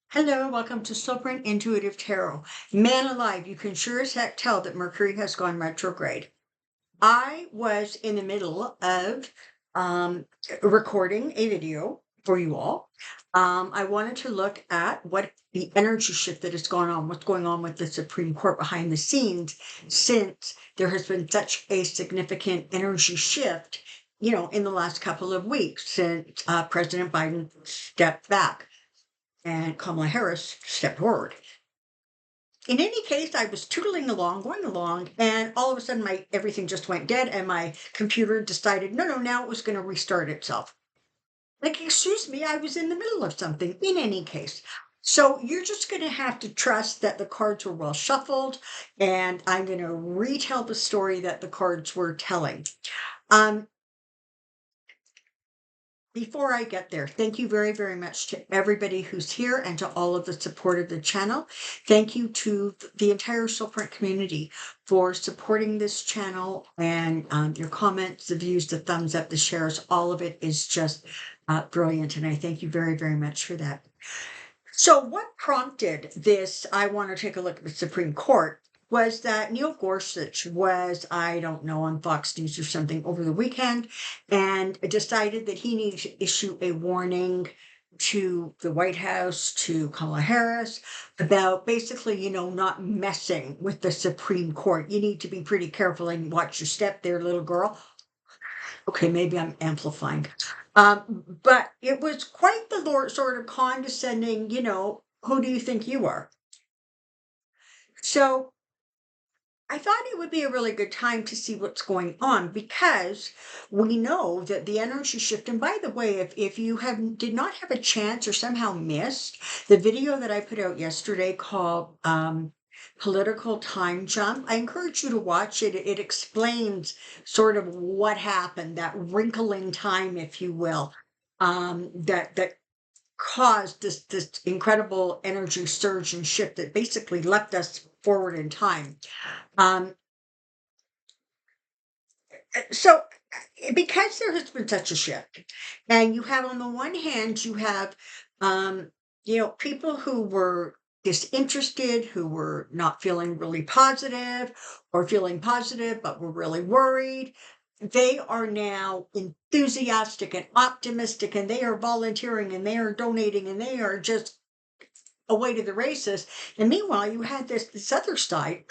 Hello, welcome to Soulprint Intuitive Tarot. Man alive, you can sure as heck tell that Mercury has gone retrograde. I was in the middle of um, recording a video for you all. I wanted to look at what the energy shift that has gone on, what's going on with the Supreme Court behind the scenes, since there has been such a significant energy shift, in the last couple of weeks since President Biden stepped back and Kamala Harris stepped forward. In any case, I was tootling along, going along, and all of a sudden my everything just went dead and my computer decided, no, now it was going to restart itself. Like, excuse me, I was in the middle of something in any case. So you're just going to have to trust that the cards were well shuffled, and I'm going to retell the story that the cards were telling. Um, Before I get there, thank you very, very much to everybody who's here and to all of the support of the channel. Thank you to the entire Soulprint community for supporting this channel and your comments, the views, the thumbs up, the shares. All of it is just brilliant. And I thank you very, very much for that. So what prompted this, I want to take a look at the Supreme Court, was that Neil Gorsuch was, I don't know, on Fox News or something over the weekend and decided that he needed to issue a warning to the White House, to Kamala Harris, about basically, not messing with the Supreme Court. You need to be pretty careful and watch your step there, little girl. Okay, maybe I'm amplifying. But it was quite the sort of condescending, who do you think you are? So I thought it would be a really good time to see what's going on because we know that the energy shift. And by the way, if you did not have a chance or somehow missed the video that I put out yesterday called Political Time Jump, I encourage you to watch it. It explains sort of what happened, that wrinkle in time, if you will, that caused this incredible energy surge and shift that basically left us forward in time. Um, so because there has been such a shift, and you have on the one hand, you have um, people who were disinterested, who were not feeling really positive, or feeling positive but were really worried. They are now enthusiastic and optimistic, and they are volunteering and they are donating and they are just away to the races. And meanwhile, you had this other side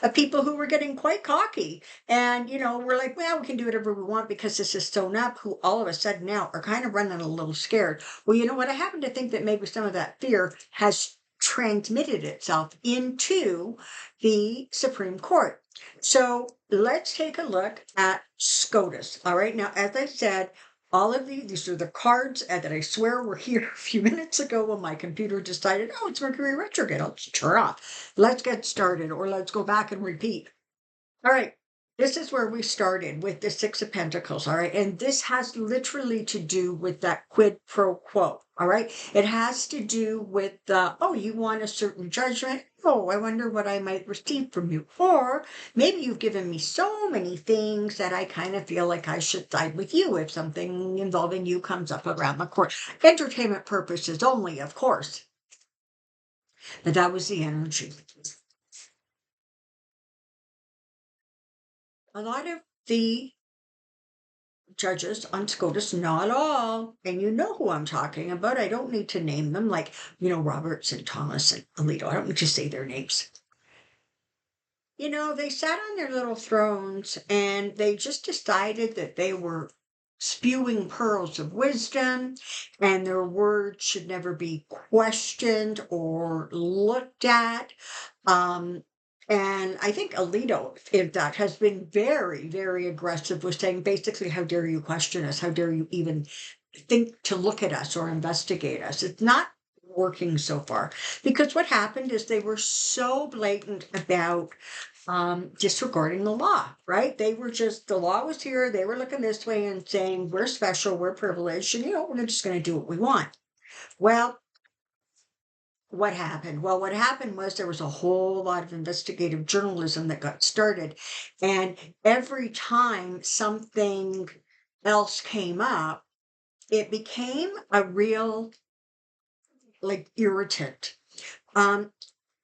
of people who were getting quite cocky. And, we're like, well, we can do whatever we want because this is sewn up, who all of a sudden now are kind of running a little scared. Well, you know what? I happen to think that maybe some of that fear has transmitted itself into the Supreme Court. So let's take a look at SCOTUS. All right. Now, as I said, all of these are the cards that I swear were here a few minutes ago when my computer decided, oh, it's Mercury retrograde. I'll just turn off. Let's get started, or let's go back and repeat. All right. This is where we started with the Six of Pentacles. All right. And this has literally to do with that quid pro quo. All right. It has to do with oh, you want a certain judgment. Oh, I wonder what I might receive from you. Or maybe you've given me so many things that I kind of feel like I should side with you if something involving you comes up around the court. Entertainment purposes only, of course. But that was the energy. A lot of the judges on SCOTUS, not all, and you know who I'm talking about. I don't need to name them, like, Roberts and Thomas and Alito. I don't need to say their names. They sat on their little thrones and they just decided that they were spewing pearls of wisdom and their words should never be questioned or looked at. Um, and I think Alito, in fact, has been very, very aggressive with saying basically, how dare you question us? How dare you even think to look at us or investigate us? It's not working so far because what happened is they were so blatant about disregarding the law, right? They were just, the law was here, they were looking this way and saying, we're special, we're privileged, and we're just going to do what we want. Well, what happened? Well, what happened was there was a whole lot of investigative journalism that got started. And every time something else came up, it became a real like irritant. Um,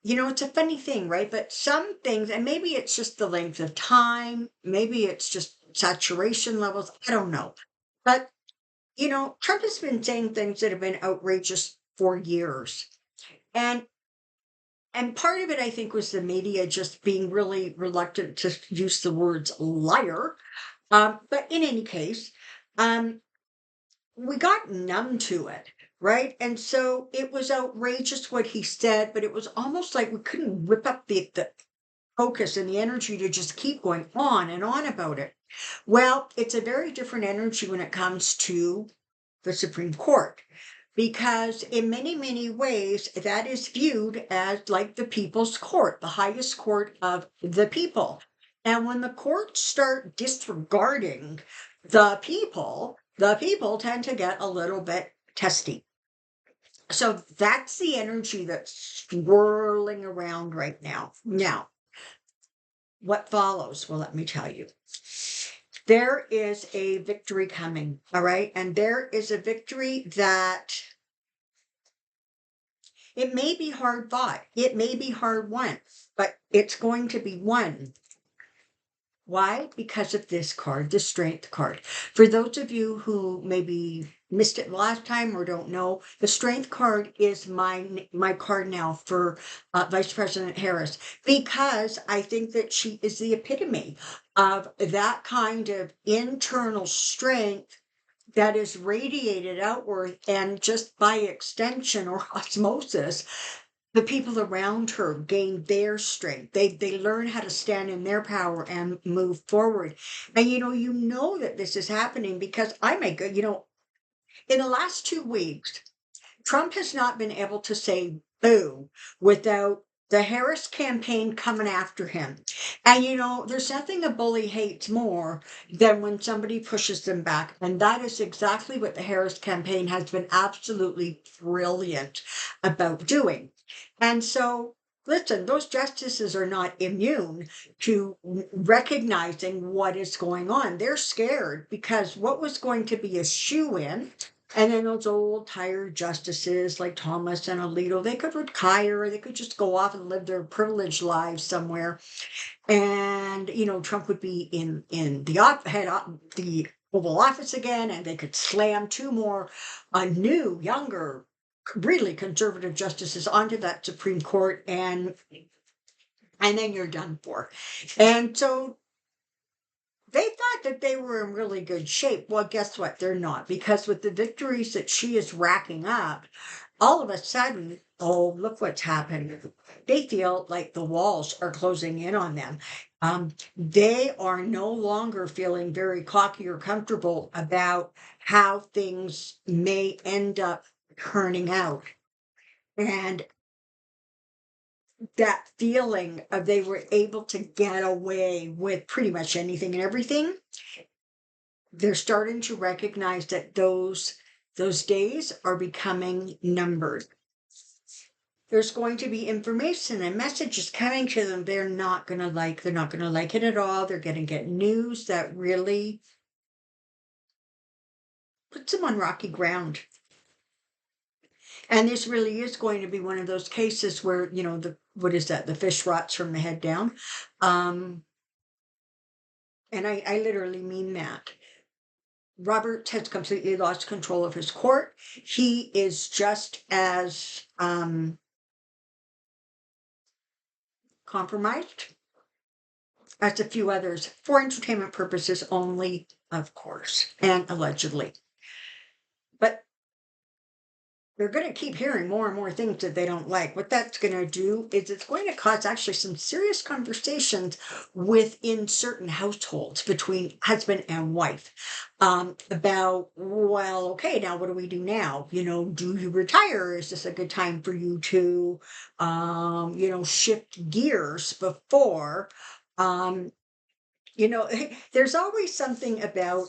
it's a funny thing, right? But some things, and maybe it's just the length of time, maybe it's just saturation levels, I don't know. But, Trump has been saying things that have been outrageous for years. And and part of it, I think, was the media just being really reluctant to use the words liar. But in any case, um, we got numb to it, right? And so it was outrageous what he said, but it was almost like we couldn't whip up the focus and the energy to just keep going on and on about it. Well, it's a very different energy when it comes to the Supreme Court, because in many, many ways, that is viewed as like the people's court, the highest court of the people. And when the courts start disregarding the people tend to get a little bit testy. So that's the energy that's swirling around right now. Now, what follows? Well, let me tell you. There is a victory coming, all right? And there is a victory that it may be hard fought, it may be hard won, but it's going to be won. Why? Because of this card, the strength card. For those of you who maybe missed it last time or don't know, the strength card is my card now for Vice President Harris, because I think that she is the epitome of that kind of internal strength that is radiated outward, and just by extension or osmosis, the people around her gain their strength. They learn how to stand in their power and move forward. And you know that this is happening because I make a, in the last 2 weeks, Trump has not been able to say boo without the Harris campaign coming after him. And there's nothing a bully hates more than when somebody pushes them back. And that is exactly what the Harris campaign has been absolutely brilliant about doing. And so, listen, those justices are not immune to recognizing what is going on. They're scared because what was going to be a shoe-in, and then those old tired justices like Thomas and Alito, they could retire, or they could just go off and live their privileged lives somewhere. And Trump would be in the Oval Office again, and they could slam two more new, younger, really conservative justices onto that Supreme Court, and then you're done for. And so they thought that they were in really good shape. Well, guess what? They're not, because with the victories that she is racking up, all of a sudden, oh, look what's happened. They feel like the walls are closing in on them. They are no longer feeling very cocky or comfortable about how things may end up turning out. And that feeling of they were able to get away with pretty much anything and everything, they're starting to recognize that those days are becoming numbered. There's going to be information and messages coming to them they're not going to like. They're not going to like it at all. They're going to get news that really puts them on rocky ground. And this really is going to be one of those cases where, what is that? The fish rots from the head down. And I literally mean that. Robert has completely lost control of his court. He is just as compromised as a few others, for entertainment purposes only, of course, and allegedly. But they're going to keep hearing more and more things that they don't like. What that's going to do is it's going to cause actually some serious conversations within certain households between husband and wife, about, well, okay, now what do we do now? Do you retire? Is this a good time for you to, shift gears before, there's always something about,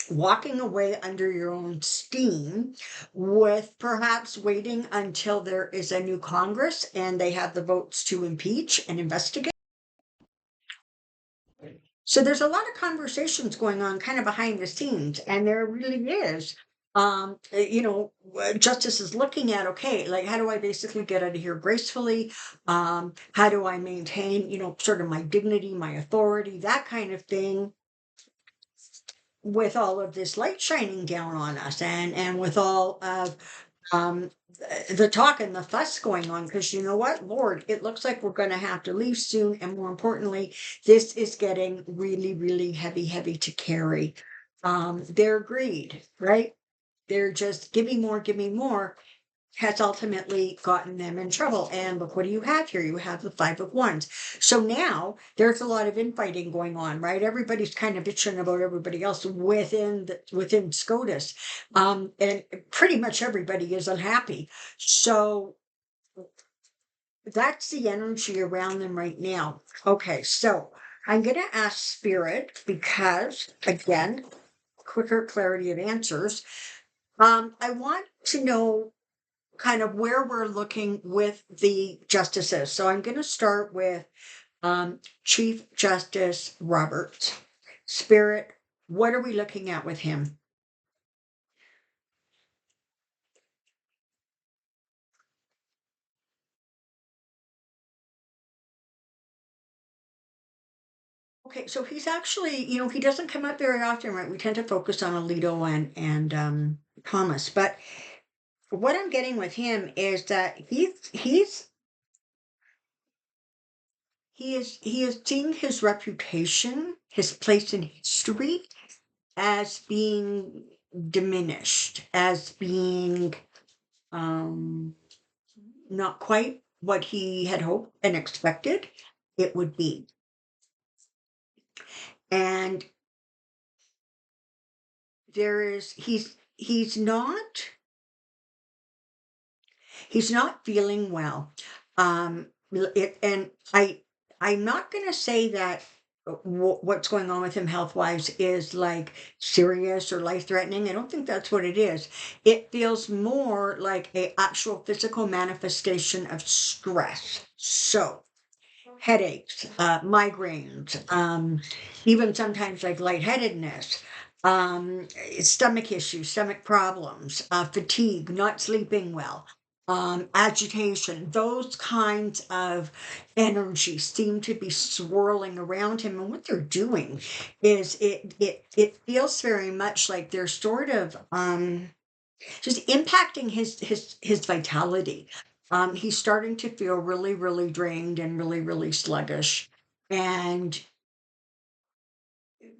walking away under your own steam, with perhaps waiting until there is a new Congress and they have the votes to impeach and investigate. So there's a lot of conversations going on kind of behind the scenes, and there really is Justice is looking at, okay, like, how do I basically get out of here gracefully? How do I maintain, sort of my dignity, my authority, that kind of thing, with all of this light shining down on us, and with all of the talk and the fuss going on, because you know what, Lord, it looks like we're going to have to leave soon, and more importantly, this is getting really, really heavy, heavy to carry. Their greed, right? They're just give me more, has ultimately gotten them in trouble. And look, what do you have here? You have the Five of Wands. So now there's a lot of infighting going on, right? Everybody's kind of bitching about everybody else within Scotus. And pretty much everybody is unhappy. So that's the energy around them right now. Okay, so I'm gonna ask Spirit, because again, quicker clarity of answers. I want to know kind of where we're looking with the justices. So I'm going to start with Chief Justice Roberts. Spirit, what are we looking at with him? Okay, so he's actually, he doesn't come up very often, right? We tend to focus on Alito and Thomas, but what I'm getting with him is that he is seeing his reputation, his place in history, as being diminished, as being um, not quite what he had hoped and expected it would be. And he's not feeling well. I'm not going to say that what's going on with him health wise is like serious or life threatening. I don't think that's what it is. It feels more like a actual physical manifestation of stress. So headaches, migraines, even sometimes like lightheadedness, stomach issues, stomach problems, fatigue, not sleeping well, agitation, those kinds of energies seem to be swirling around him. And what they're doing is it feels very much like they're sort of just impacting his vitality. He's starting to feel really, really drained and really, really sluggish. And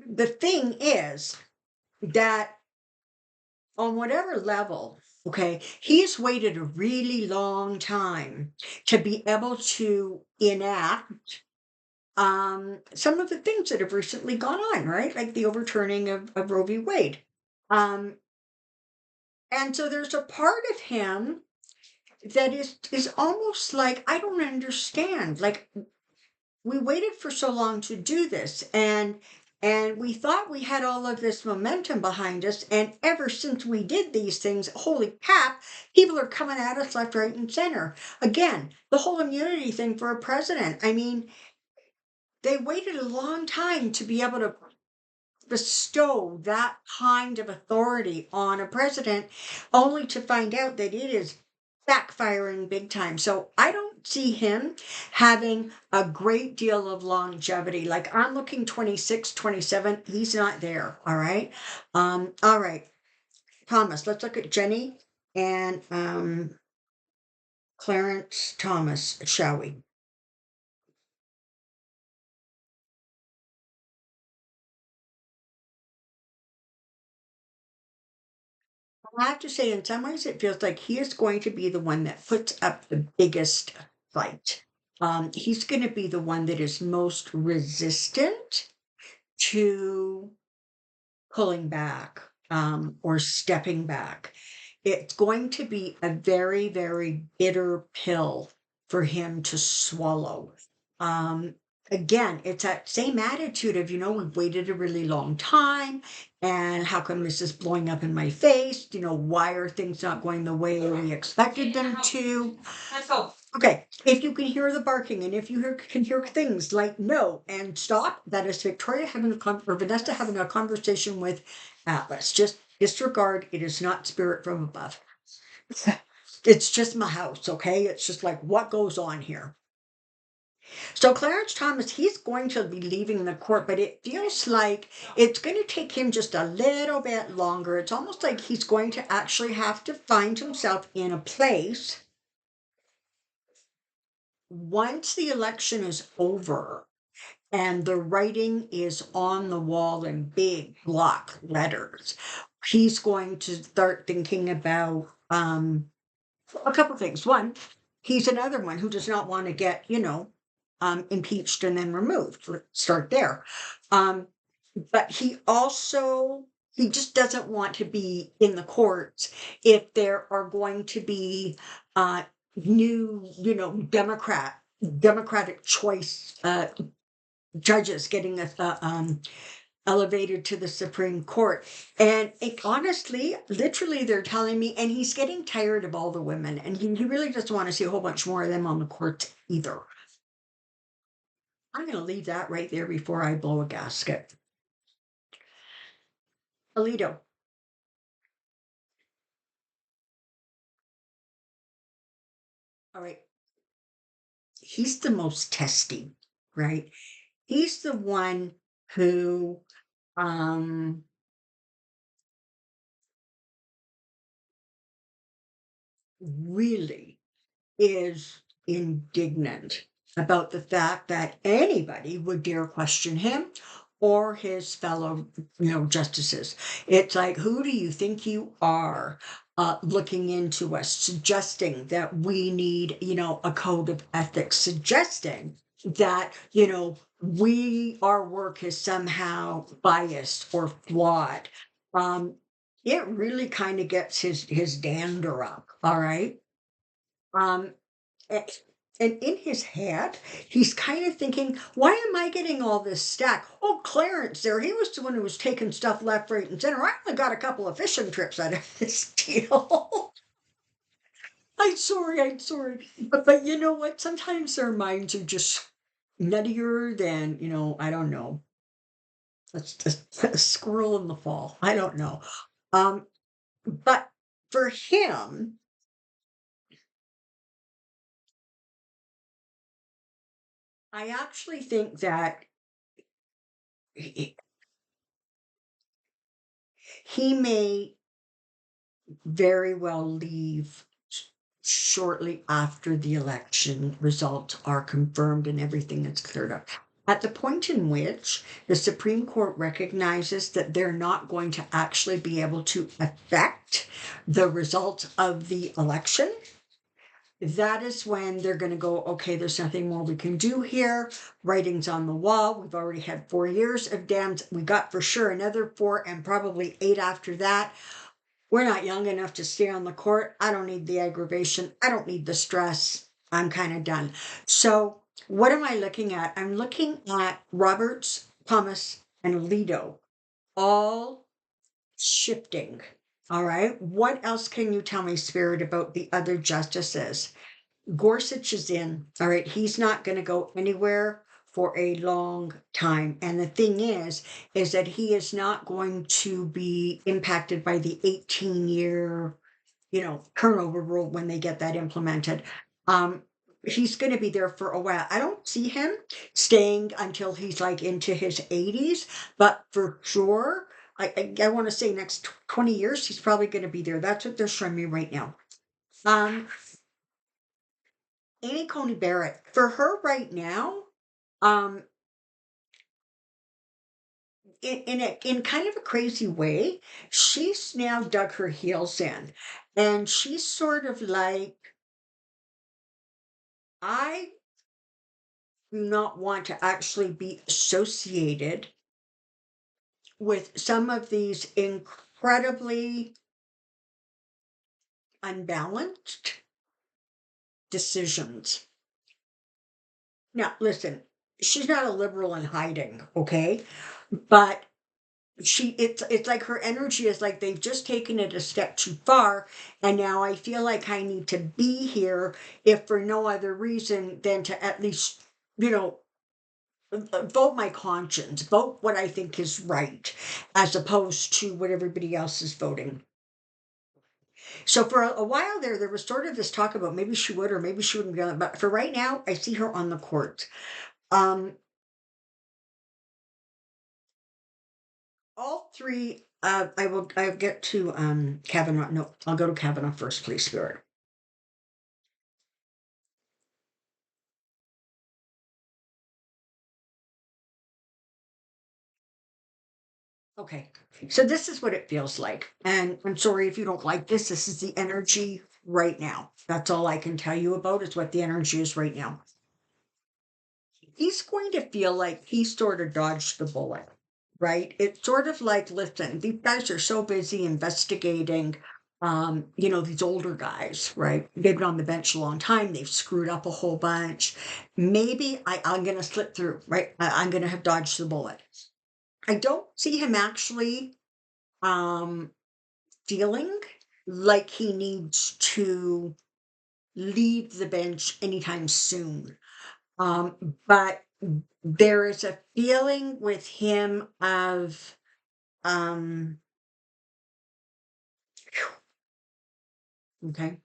the thing is that on whatever level, okay, he's waited a really long time to be able to enact some of the things that have recently gone on, right? Like the overturning of Roe v. Wade. Um, and so there's a part of him that is almost like, I don't understand. Like, we waited for so long to do this, and we thought we had all of this momentum behind us, and ever since we did these things, holy crap, people are coming at us left, right, and center. Again, the whole immunity thing for a president. I mean, they waited a long time to be able to bestow that kind of authority on a president, only to find out that it is backfiring big time. So I don't see him having a great deal of longevity. Like, I'm looking 26, 27. He's not there. All right. All right. Thomas, let's look at Jenny and Clarence Thomas, shall we? I have to say, in some ways, it feels like he is going to be the one that puts up the biggest fight. He's going to be the one that is most resistant to pulling back, or stepping back. It's going to be a very, very bitter pill for him to swallow. Um, Again, it's that same attitude of, we've waited a really long time, and how come this is blowing up in my face? Why are things not going the way we expected them to? Let's go. Okay, if you can hear the barking, and if you can hear things like no and stop, that is Victoria having or Vanessa having a conversation with Atlas. Just Disregard, it is not spirit from above. It's just my house, okay? It's just like what goes on here. So Clarence Thomas, he's going to be leaving the court, but it feels like it's going to take him just a little bit longer. It's almost like he's going to actually have to find himself in a place once the election is over and the writing is on the wall in big block letters. He's going to start thinking about a couple things. One, he's another one who does not want to get, impeached and then removed. Let's start there. Um, but he just doesn't want to be in the courts if there are going to be uh new, democratic choice judges getting elevated to the Supreme Court. And honestly, literally, they're telling me, and he's getting tired of all the women, and he really doesn't want to see a whole bunch more of them on the court either. I'm going to leave that right there before I blow a gasket. Alito, all right, he's the most testy, right? He's the one who um really is indignant about the fact that anybody would dare question him or his fellow, justices. It's like, who do you think you are, looking into us, suggesting that we need, a code of ethics, suggesting that, our work is somehow biased or flawed. Um, it really kind of gets his dander up, all right? Um, a- and in his head, he's kind of thinking, why am I getting all this stack? Oh, Clarence there, he was the one who was taking stuff left, right, and center. I only got a couple of fishing trips out of this deal. I'm sorry. But you know what? Sometimes their minds are just nuttier than, I don't know. That's just a squirrel in the fall. I don't know. Um, but for him, I actually think that he may very well leave shortly after the election results are confirmed and everything is cleared up. At the point in which the Supreme Court recognizes that they're not going to actually be able to affect the results of the election, that is when they're going to go, okay, there's nothing more we can do here. Writing's on the wall. We've already had 4 years of dams. We got for sure another 4 and probably 8 after that. We're not young enough to stay on the court. I don't need the aggravation. I don't need the stress. I'm kind of done. So, what am I looking at? I'm looking at Roberts, Thomas, and Alito all shifting. All right. What else can you tell me, Spirit, about the other justices? Gorsuch is in. All right. He's not going to go anywhere for a long time. And the thing is that he is not going to be impacted by the 18-year, turnover rule when they get that implemented. Um, he's going to be there for a while. I don't see him staying until he's like into his 80s, but for sure, I want to say next 20 years, he's probably going to be there. That's what they're showing me right now. Um, Amy Coney Barrett, for her right now, um, in kind of a crazy way, she's now dug her heels in, and she's sort of like, I do not want to actually be associated with some of these incredibly unbalanced decisions. Now, listen, she's not a liberal in hiding, okay? But it's like her energy is like they've just taken it a step too far, and now I feel like I need to be here if for no other reason than to at least, you know vote my conscience, vote what I think is right, as opposed to what everybody else is voting. So for a while there was sort of this talk about maybe she would or maybe she wouldn't be on it. But for right now, I see her on the court. Um, all three. I'll get to Kavanaugh. No, I'll go to Kavanaugh first, please, Spirit. Okay. So this is what it feels like. And I'm sorry if you don't like this. This is the energy right now. That's all I can tell you about is what the energy is right now. He's going to feel like he sort of dodged the bullet, right? It's sort of like, listen, these guys are so busy investigating, these older guys, right? They've been on the bench a long time. They've screwed up a whole bunch. Maybe I'm going to slip through, right? I'm going to have dodged the bullet. I don't see him actually um, feeling like he needs to leave the bench anytime soon. But there is a feeling with him of, um, okay,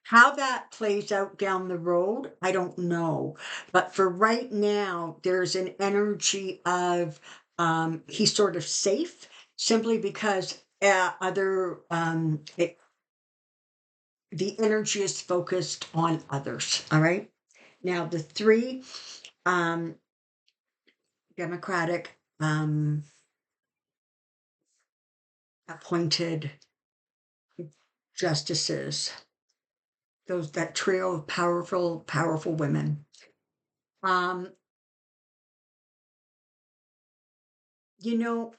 how that plays out down the road, I don't know. But for right now, there's an energy of he's sort of safe simply because the energy is focused on others. All right. Now, the three um, Democratic appointed justices, that trio of powerful women. Um, you know,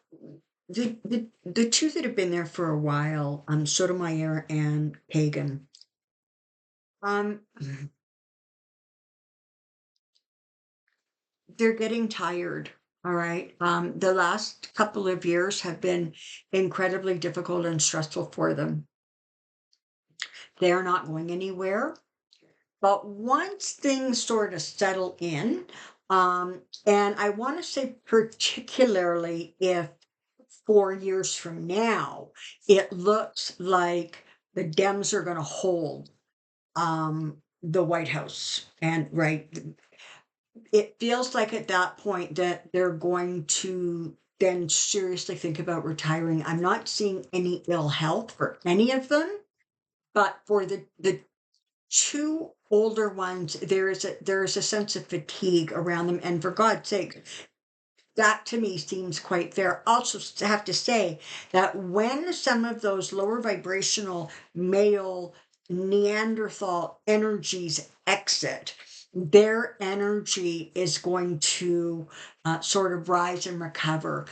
the two that have been there for a while, Sotomayor and Kagan. Um, they're getting tired. All right. The last couple of years have been incredibly difficult and stressful for them. They are not going anywhere. But once things sort of settle in, and I want to say particularly if 4 years from now, it looks like the Dems are going to hold the White House. And right, it feels like at that point that they're going to then seriously think about retiring. I'm not seeing any ill health for any of them, but for the two older ones, there is a sense of fatigue around them. And for God's sake, that to me seems quite fair. Also, have to say that when some of those lower vibrational male Neanderthal energies exit, their energy is going to sort of rise and recover.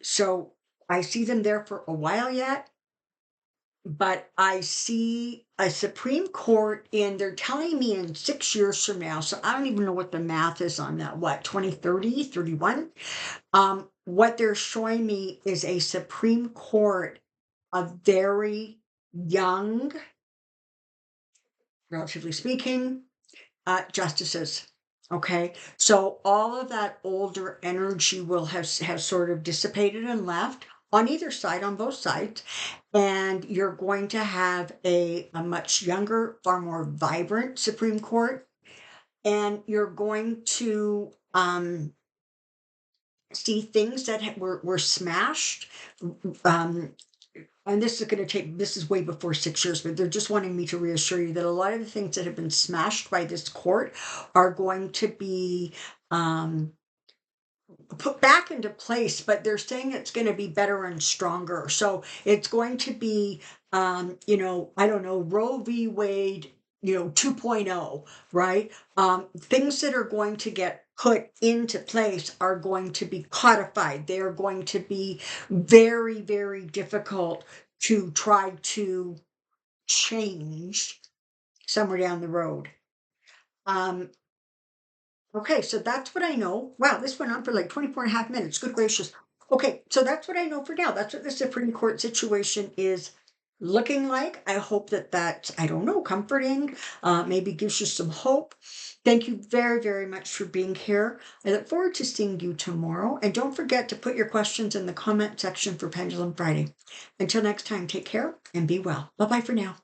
So I see them there for a while yet, but I see a Supreme Court they're telling me in 6 years from now. So I don't even know what the math is on that. What, 2030, 31? What they're showing me is a Supreme Court of very young, relatively speaking, justices. Okay, so all of that older energy will have sort of dissipated and left on either side, on both sides, and you're going to have a much younger, far more vibrant Supreme Court, and you're going to see things that were smashed. Um, and this is way before 6 years, but they're just wanting me to reassure you that a lot of the things that have been smashed by this court are going to be um, put back into place, but they're saying it's going to be better and stronger. So it's going to be, I don't know, Roe v. Wade, 2.0, right? Things that are going to get put into place are going to be codified. They are going to be very, very difficult to try to change somewhere down the road. Okay, so that's what I know. Wow, this went on for like 24 and a half minutes. Good gracious. Okay, so that's what I know for now. That's what the Supreme Court situation is looking like. I hope that that's, I don't know, comforting, maybe gives you some hope. Thank you very, very much for being here. I look forward to seeing you tomorrow. And don't forget to put your questions in the comment section for Pendulum Friday. Until next time, take care and be well. Bye bye for now.